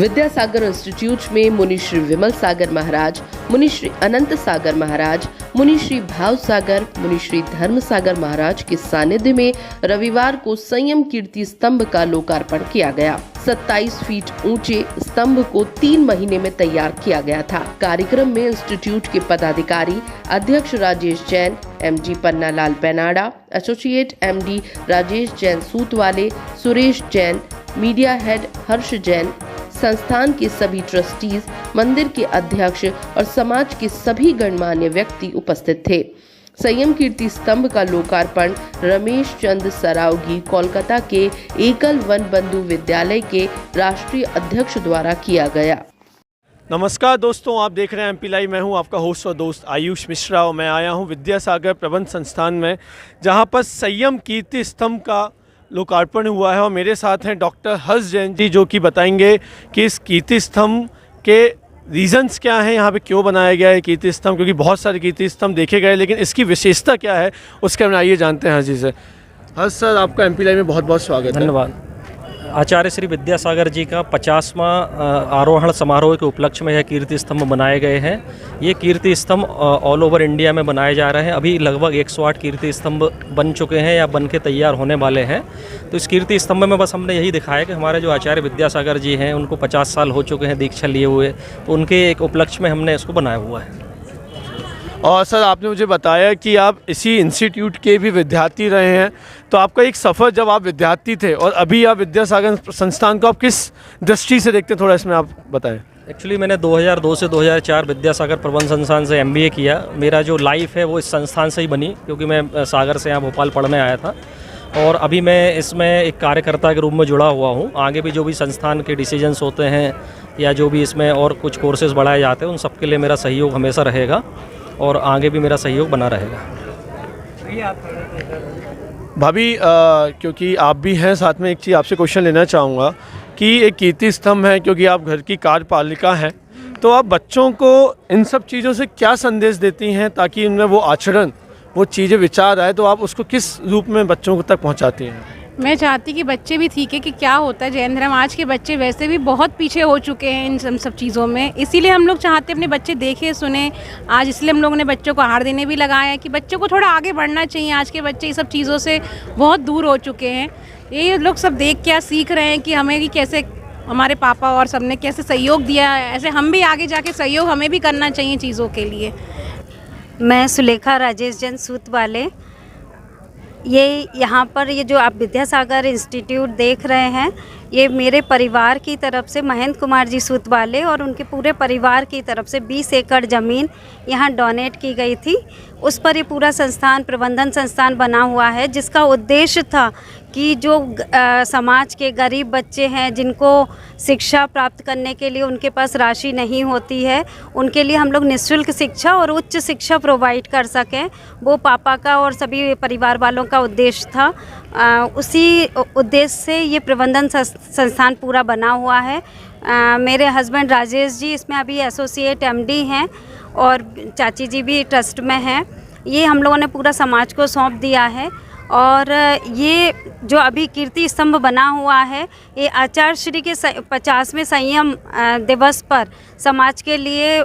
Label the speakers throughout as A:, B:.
A: Vidyasagar institute में मुनि श्री विमल सागर महाराज, मुनि श्री अनंत सागर महाराज, मुनि श्री भाव सागर, मुनि श्री धर्म सागर महाराज के सानिध्य में रविवार को संयम कीर्ति स्तंभ का लोकार्पण किया गया। 27 फीट ऊंचे स्तंभ को 3 महीने में तैयार किया गया था। कार्यक्रम में इंस्टीट्यूट के पदाधिकारी अध्यक्ष Rajesh Jain, MD Panna Lal Painada, associate MD Rajesh Jain Sutwale, Suresh Jain, media head Harsh Jain, संस्थान के सभी ट्रस्टीज, मंदिर के अध्यक्ष और समाज के सभी गणमान्य व्यक्ति उपस्थित थे। संयम कीर्ति स्तंभ का लोकार्पण रमेश चंद सरावगी कोलकाता के एकल वन बंधु विद्यालय के राष्ट्रीय अध्यक्ष द्वारा किया गया।
B: नमस्कार दोस्तों, आप देख रहे हैं एमपी लाइव। मैं हूं आपका होस्ट और दोस्त आयुष मिश्रा और मैं आया हूं विद्यासागर प्रबंध संस्थान में, जहां पर संयम कीर्ति स्तंभ का लोकार्पण हुआ है। और मेरे साथ हैं डॉक्टर हर्ष जैन जी, जो कि बताएंगे कि इस कीर्ति स्तंभ के रीजंस क्या हैं, यहाँ पे क्यों बनाया गया है कीर्ति स्तंभ, क्योंकि बहुत सारे कीर्ति स्तंभ देखे गए, लेकिन इसकी विशेषता क्या है उसके हम आइए जानते हैं हर्ष जी से। हर्ष सर, आपका एमपी लाइव में बहुत बहुत स्वागत है।
C: धन्यवाद। आचार्य श्री विद्यासागर जी का 50वां आरोहण समारोह के उपलक्ष्य में यह कीर्ति स्तंभ बनाए गए हैं। ये कीर्ति स्तंभ ऑल ओवर इंडिया में बनाए जा रहे हैं। अभी लगभग 108 कीर्ति स्तंभ बन चुके हैं या बन के तैयार होने वाले हैं। तो इस कीर्ति स्तंभ में बस हमने यही दिखाया कि हमारे जो आचार्य विद्यासागर जी हैं, उनको 50 साल हो चुके हैं दीक्षा लिए हुए, तो उनके एक उपलक्ष्य में हमने इसको बनाया हुआ है।
B: और सर, आपने मुझे बताया कि आप इसी इंस्टीट्यूट के भी विद्यार्थी रहे हैं, तो आपका एक सफ़र जब आप विद्यार्थी थे और अभी आप विद्यासागर संस्थान को आप किस दृष्टि से देखते हैं, थोड़ा इसमें आप बताएं।
C: एक्चुअली मैंने 2002 से 2004 विद्यासागर प्रबंध संस्थान से MBA किया। मेरा जो लाइफ है वो इस संस्थान से ही बनी, क्योंकि मैं सागर से यहाँ भोपाल पढ़ने आया था और अभी मैं इसमें एक कार्यकर्ता के रूप में जुड़ा हुआ हूँ। आगे भी जो भी संस्थान के डिसीजंस होते हैं या जो भी इसमें और कुछ कोर्सेज़ बढ़ाए जाते हैं, उन सब के लिए मेरा सहयोग हमेशा रहेगा और आगे भी मेरा सहयोग बना रहेगा।
B: भाभी, क्योंकि आप भी हैं साथ में, एक चीज़ आपसे क्वेश्चन लेना चाहूँगा कि एक कीर्ति स्तंभ है, क्योंकि आप घर की कार्यपालिका हैं, तो आप बच्चों को इन सब चीज़ों से क्या संदेश देती हैं ताकि उनमें वो आचरण, वो चीज़ें, विचार आए, तो आप उसको किस रूप में बच्चों तक पहुँचाती हैं?
D: मैं चाहती कि बच्चे भी सीखें कि क्या होता है जैन धर्म। आज के बच्चे वैसे भी बहुत पीछे हो चुके हैं इन सब चीज़ों में, इसीलिए हम लोग चाहते हैं अपने बच्चे देखें सुने। आज इसलिए हम लोगों ने बच्चों को आहार देने भी लगाया है कि बच्चों को थोड़ा आगे बढ़ना चाहिए। आज के बच्चे ये सब चीज़ों से बहुत दूर हो चुके हैं। ये लोग सब देख क्या सीख रहे हैं कि हमें भी कैसे हमारे पापा और सब ने कैसे सहयोग दिया है, ऐसे हम भी आगे जाके सहयोग हमें भी करना चाहिए चीज़ों के लिए।
E: मैं सुलेखा राजेश जैन सूतवाले। ये यहाँ पर ये जो आप विद्यासागर इंस्टीट्यूट देख रहे हैं, ये मेरे परिवार की तरफ से महेंद्र कुमार जी सूतवाले और उनके पूरे परिवार की तरफ से 20 एकड़ ज़मीन यहाँ डोनेट की गई थी। उस पर ये पूरा संस्थान, प्रबंधन संस्थान बना हुआ है, जिसका उद्देश्य था कि जो समाज के गरीब बच्चे हैं जिनको शिक्षा प्राप्त करने के लिए उनके पास राशि नहीं होती है, उनके लिए हम लोग निःशुल्क शिक्षा और उच्च शिक्षा प्रोवाइड कर सकें। वो पापा का और सभी परिवार वालों का उद्देश्य था। उसी उद्देश्य से ये प्रबंधन संस्थान पूरा बना हुआ है। मेरे हस्बैंड राजेश जी इसमें अभी एसोसिएट MD हैं और चाची जी भी ट्रस्ट में हैं। ये हम लोगों ने पूरा समाज को सौंप दिया है। और ये जो अभी कीर्ति स्तंभ बना हुआ है, ये आचार्य श्री के 50वें संयम दिवस पर समाज के लिए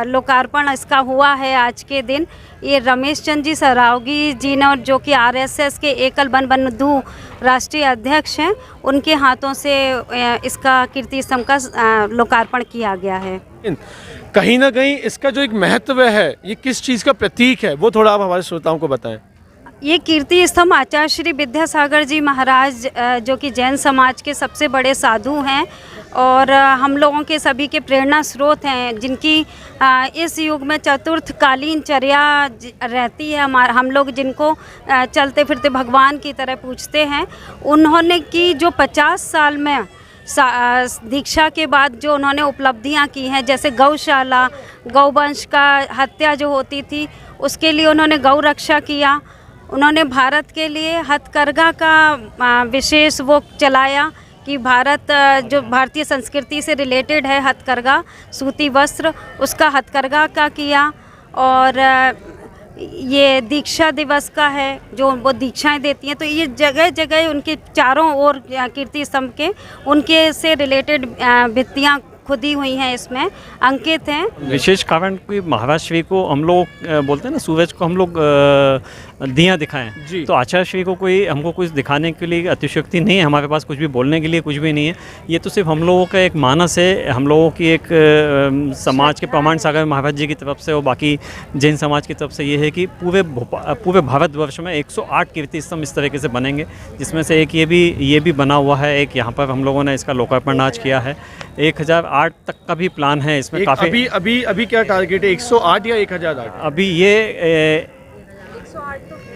E: लोकार्पण इसका हुआ है आज के दिन। ये रमेश चंद जी सरावगी जी ने, जो कि RSS के एकल वन बंधु राष्ट्रीय अध्यक्ष हैं, उनके हाथों से इसका कीर्ति स्तंभ का लोकार्पण किया गया है।
B: कहीं ना कहीं इसका जो एक महत्व है, ये किस चीज़ का प्रतीक है, वो थोड़ा आप हमारे श्रोताओं को बताएं।
E: ये कीर्ति स्तंभ आचार्य श्री विद्यासागर जी महाराज, जो कि जैन समाज के सबसे बड़े साधु हैं और हम लोगों के सभी के प्रेरणा स्रोत हैं, जिनकी इस युग में चतुर्थकालीन चर्या रहती है। हम लोग जिनको चलते फिरते भगवान की तरह पूजते हैं, उन्होंने की जो 50 साल में दीक्षा के बाद जो उन्होंने उपलब्धियां की हैं, जैसे गौशाला, गौवंश का हत्या जो होती थी, उसके लिए उन्होंने गौ रक्षा किया। उन्होंने भारत के लिए हथकरघा का विशेष वो चलाया कि भारत जो भारतीय संस्कृति से रिलेटेड है, हथकरघा सूती वस्त्र, उसका हथकरघा का किया। और ये दीक्षा दिवस का है, जो वो दीक्षाएं देती हैं। तो ये जगह जगह उनके चारों ओर कीर्ति स्तंभ के उनके से रिलेटेड भित्तियाँ खुदी हुई हैं, इसमें अंकित हैं।
F: विशेष कारण कि महाराज श्री को हम लोग बोलते हैं ना, सूरज को हम लोग दिया दिखाएं, तो आचार्य श्री को कोई हमको कुछ दिखाने के लिए अतिशयोक्ति नहीं है, हमारे पास कुछ भी बोलने के लिए कुछ भी नहीं है। ये तो सिर्फ हम लोगों का एक मानस है, हम लोगों की एक समाज के प्रमाण सागर महाराज जी की तरफ से और बाकी जैन समाज की तरफ से ये है कि पूरे भारतवर्ष में 108 कीर्ति स्तंभ इस तरीके से बनेंगे, जिसमें से एक ये भी बना हुआ है। एक यहाँ पर हम लोगों ने इसका लोकार्पण आज किया है। 1008 तक का भी प्लान है इसमें। काफ़ी
B: अभी क्या टारगेट है, 108 या 1008?
F: अभी ये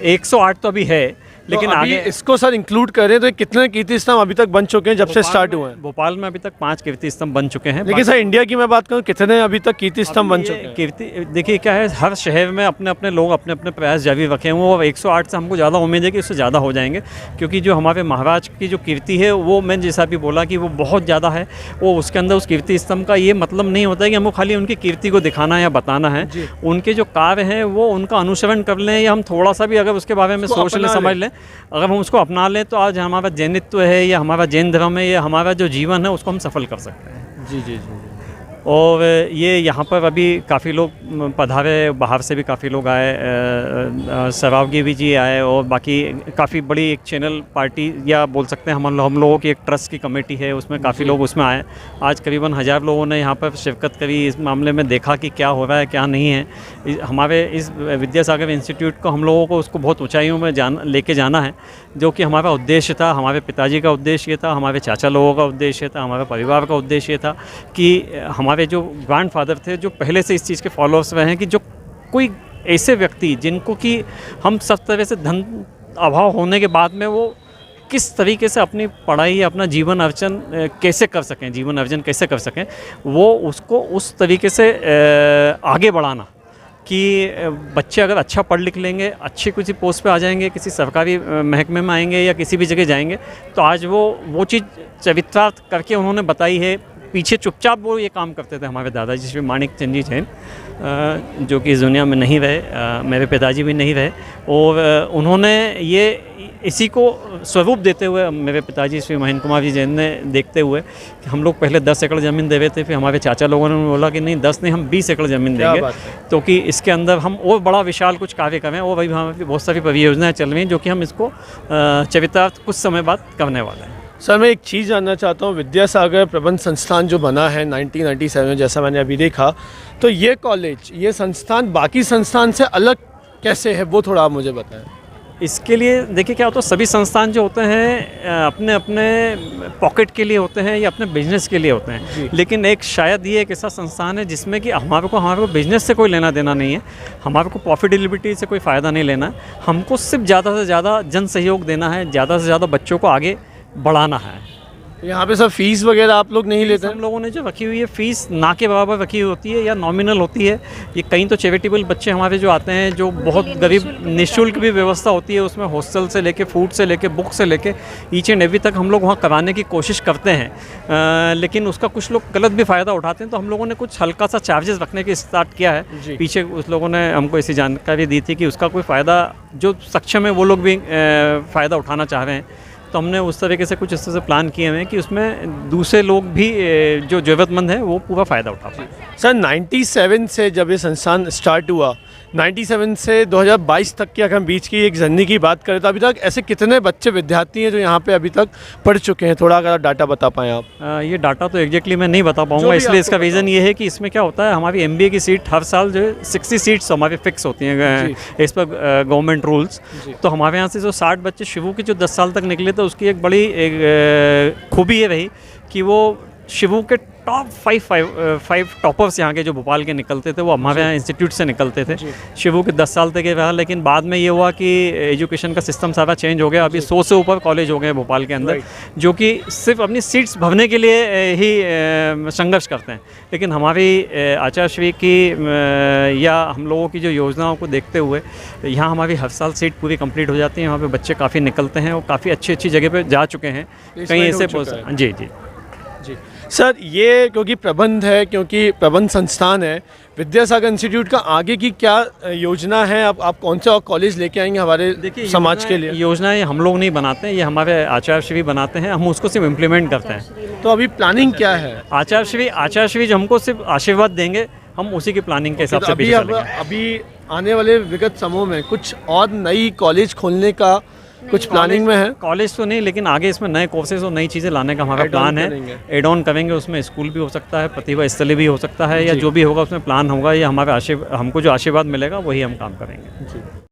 F: 108 तो अभी है, लेकिन
B: तो
F: आगे
B: इसको सर इंक्लूड करें तो कितने कीर्ति स्तंभ अभी तक बन चुके हैं जब से स्टार्ट हुए हैं?
F: भोपाल में अभी तक 5 कीर्ति स्तंभ बन चुके हैं।
B: लेकिन सर इंडिया की मैं बात करूं, कितने अभी तक कीर्ति स्तंभ बन चुके हैं?
F: कीर्ति देखिए क्या है, हर शहर में अपने अपने लोग अपने अपने प्रयास जारी रखे हुए हैं और 108 से हमको ज़्यादा उम्मीद है कि इससे ज़्यादा हो जाएंगे, क्योंकि जो हमारे महाराज की जो कीर्ति है वो मैंने जैसा भी बोला कि वो बहुत ज़्यादा है। वो उसके अंदर उस कीर्ति स्तंभ का ये मतलब नहीं होता है कि हमको खाली उनकी कीर्ति को दिखाना है या बताना है। उनके जो कार्य हैं वो उनका अनुसरण कर लें, या हम थोड़ा सा भी अगर उसके बारे में सोच लें, समझ लें, अगर हम उसको अपना लें, तो आज हमारा जैनित्व है या हमारा जैन धर्म है या हमारा जो जीवन है उसको हम सफल कर सकते हैं।
B: जी जी जी।
F: और ये यहाँ पर अभी काफ़ी लोग पधारे, बाहर से भी काफ़ी लोग आए, सहवागी भी जी आए, और बाकी काफ़ी बड़ी एक चैनल पार्टी या बोल सकते हैं हम लोगों की एक ट्रस्ट की कमेटी है, उसमें काफ़ी लोग उसमें आए। आज करीबन 1000 लोगों ने यहाँ पर शिरकत करी, इस मामले में देखा कि क्या हो रहा है क्या नहीं है। हमारे इस विद्यासागर इंस्टीट्यूट को हम लोगों को उसको बहुत ऊंचाइयों में लेके जाना है, जो कि हमारा उद्देश्य था, हमारे पिताजी का उद्देश्य था, हमारे चाचा लोगों का उद्देश्य था, हमारे परिवार का उद्देश्य था कि हमारे जो ग्रैंडफादर थे जो पहले से इस चीज़ के फॉलोअर्स रहे हैं कि जो कोई ऐसे व्यक्ति जिनको कि हम सब तरह से धन अभाव होने के बाद में वो किस तरीके से अपनी पढ़ाई या अपना जीवन अर्जन कैसे कर सकें, वो उसको उस तरीके से आगे बढ़ाना कि बच्चे अगर अच्छा पढ़ लिख लेंगे, अच्छी किसी पोस्ट पे आ जाएंगे, किसी सरकारी महकमे में आएंगे या किसी भी जगह जाएंगे, तो आज वो चीज़ चरितार्थ करके उन्होंने बताई है। पीछे चुपचाप वो ये काम करते थे हमारे दादाजी श्री माणिक चंद जी जैन, जो कि इस दुनिया में नहीं रहे, मेरे पिताजी भी नहीं रहे, और उन्होंने ये इसी को स्वरूप देते हुए मेरे पिताजी श्री महेंद्र कुमार जी जैन ने देखते हुए कि हम लोग पहले 10 एकड़ ज़मीन दे रहे थे, फिर हमारे चाचा लोगों ने बोला कि नहीं 10 नहीं हम 20 एकड़ ज़मीन देंगे, तो कि इसके अंदर हम और बड़ा विशाल कुछ कार्य करें। और वही हमारी बहुत सारी परियोजनाएँ चल रही हैं जो कि हम इसको चरितार्थ कुछ समय बाद करने वाले हैं।
B: सर मैं एक चीज़ जानना चाहता हूँ, विद्यासागर प्रबंध संस्थान जो बना है 1997 में, जैसा मैंने अभी देखा, तो ये कॉलेज, ये संस्थान बाकी संस्थान से अलग कैसे है, वो थोड़ा आप मुझे बताएं।
F: इसके लिए देखिए क्या होता है, सभी संस्थान जो होते हैं अपने अपने पॉकेट के लिए होते हैं या अपने बिजनेस के लिए होते हैं, लेकिन एक शायद ये एक ऐसा संस्थान है जिसमें कि हमारे को बिजनेस से कोई लेना देना नहीं है, हमारे को प्रॉफिटेबिलिटी से कोई फ़ायदा नहीं लेना है, हमको सिर्फ ज़्यादा से ज़्यादा जन सहयोग देना है, ज़्यादा से ज़्यादा बच्चों को आगे बढ़ाना है।
B: यहाँ पे सर फीस वगैरह आप लोग नहीं लेते?
F: हम लोगों ने जो रखी हुई है फीस ना के बराबर रखी होती है या नॉमिनल होती है। ये कहीं तो चैरिटेबल बच्चे हमारे जो आते हैं जो बहुत गरीब, निःशुल्क भी व्यवस्था होती है उसमें, हॉस्टल से लेके, फूड से लेके, बुक से लेके, ईच एंड एवरी तक हम लोग वहाँ कराने की कोशिश करते हैं, लेकिन उसका कुछ लोग गलत भी फ़ायदा उठाते हैं, तो हम लोगों ने कुछ हल्का सा चार्जेस रखने की स्टार्ट किया है। पीछे उस लोगों ने हमको ऐसी जानकारी दी थी कि उसका कोई फ़ायदा, जो सक्षम है वो लोग भी फ़ायदा उठाना चाह रहे हैं, तो हमने उस तरीके से कुछ इस तरह से प्लान किए हुए हैं कि उसमें दूसरे लोग भी जो ज़रूरतमंद है वो पूरा फ़ायदा उठा पाए।
B: सर 97 से जब ये संस्थान स्टार्ट हुआ, 97 से 2022 तक की अगर हम बीच की एक जर्नी की बात करें, तो अभी तक ऐसे कितने बच्चे विद्यार्थी हैं जो यहाँ पे अभी तक पढ़ चुके हैं? थोड़ा अगर डाटा बता पाएँ आप।
F: ये डाटा तो एग्जैक्टली मैं नहीं बता पाऊँगा, इसलिए इसका रीज़न ये है कि इसमें क्या होता है, हमारी MBA की सीट हर साल जो है 60 सीट्स हमारी फिक्स होती हैं इस पर गवर्नमेंट रूल्स। तो हमारे यहाँ से जो 60 बच्चे शिवू के जो 10 साल तक निकले, तो उसकी एक बड़ी खूबी ये रही कि वो शिवू के टॉप 5 टॉपर्स यहाँ के जो भोपाल के निकलते थे वो हमारे यहाँ इंस्टीट्यूट से निकलते थे। शिवू के 10 साल तक ये रहा, लेकिन बाद में ये हुआ कि एजुकेशन का सिस्टम सारा चेंज हो गया। अभी 100 से ऊपर कॉलेज हो गए भोपाल के अंदर, जो कि सिर्फ अपनी सीट्स भरने के लिए ही संघर्ष करते हैं। लेकिन हमारी आचार्य श्री की या हम लोगों की जो योजनाओं को देखते हुए यहाँ हमारी हर साल सीट पूरी कंप्लीट हो जाती है। यहाँ पे बच्चे काफ़ी निकलते हैं और काफ़ी अच्छी जगह पे जा चुके हैं, कहीं ऐसे। जी जी
B: जी सर ये क्योंकि प्रबंध है, क्योंकि प्रबंध संस्थान है, विद्यासागर इंस्टीट्यूट का आगे की क्या योजना है? आप कौन सा कॉलेज लेके आएंगे हमारे समाज के लिए?
F: योजनाएं हम लोग नहीं बनाते हैं, ये हमारे आचार्य श्री बनाते हैं, हम उसको सिर्फ इम्प्लीमेंट करते हैं।
B: तो अभी प्लानिंग क्या है?
F: आचार्य श्री जो हमको सिर्फ आशीर्वाद देंगे, हम उसी की प्लानिंग के हिसाब से
B: अभी
F: पीछे चलेंगे।
B: अभी आने वाले विगत समयों में कुछ और नई कॉलेज खोलने का कुछ प्लानिंग में है?
F: कॉलेज तो नहीं, लेकिन आगे इसमें नए कोर्सेज और नई चीज़ें लाने का हमारा
B: Add on
F: प्लान
B: करेंगे।
F: है। एड ऑन करेंगे, उसमें स्कूल भी हो सकता है, प्रतिभा स्थली भी हो सकता है, या जो भी होगा उसमें प्लान होगा, या हमको जो आशीर्वाद मिलेगा वही हम काम करेंगे।